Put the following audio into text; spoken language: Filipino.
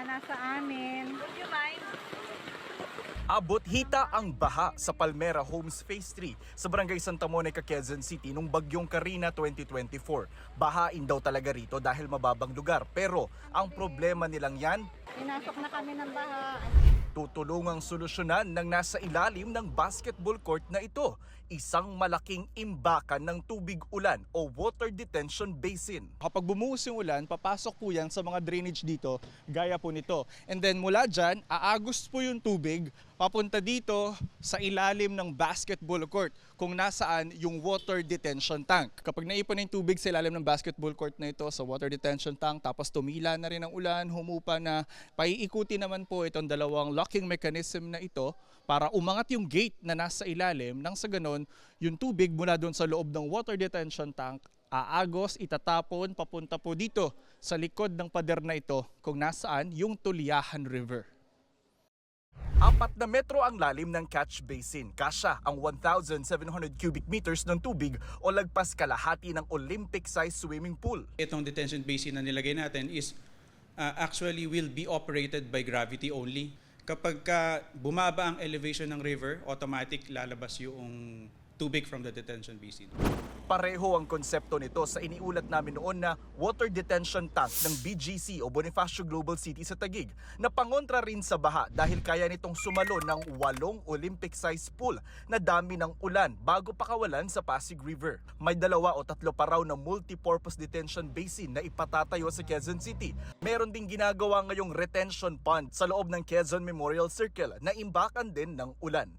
nasa amin. Would you mind? Abot hita ang baha sa Palmera Homes Phase 3 sa Barangay Santa Monica, Quezon City nung bagyong Karina 2024. Bahain daw talaga rito dahil mababang lugar. Pero ang problema nilang yan, Pinasok na kami ng baha. tutulungang solusyonan ng nasa ilalim ng basketball court na ito, isang malaking imbakan ng tubig ulan o water detention basin. Kapag bumuhos yung ulan, papasok po yan sa mga drainage dito, gaya po nito. And then mula dyan, aagos po yung tubig papunta dito sa ilalim ng basketball court kung nasaan yung water detention tank. Kapag naipon na yung tubig sa ilalim ng basketball court na ito sa water detention tank, tapos tumila na rin ang ulan, humupa na, paiikuti naman po itong dalawang locking mechanism na ito para umangat yung gate na nasa ilalim nang sa ganon, yung tubig mula doon sa loob ng water detention tank aagos, itatapon, papunta po dito sa likod ng pader na ito kung nasaan yung Tuliahan River. 4 na metro ang lalim ng catch basin. Kasya ang 1,700 cubic meters ng tubig o lagpas kalahati ng Olympic-sized swimming pool. Itong detention basin na nilagay natin is actually will be operated by gravity only. Kapag bumaba ang elevation ng river, automatic lalabas yung tubig from the detention basin. Pareho ang konsepto nito sa iniulat namin noon na water detention tank ng BGC o Bonifacio Global City sa Taguig na pangontra rin sa baha dahil kaya nitong sumalo ng 8 Olympic-sized pool na dami ng ulan bago pakawalan sa Pasig River. May 2 o 3 pa raw na multi-purpose detention basin na ipatatayo sa Quezon City. Meron ding ginagawa ngayong retention pond sa loob ng Quezon Memorial Circle na imbakan din ng ulan.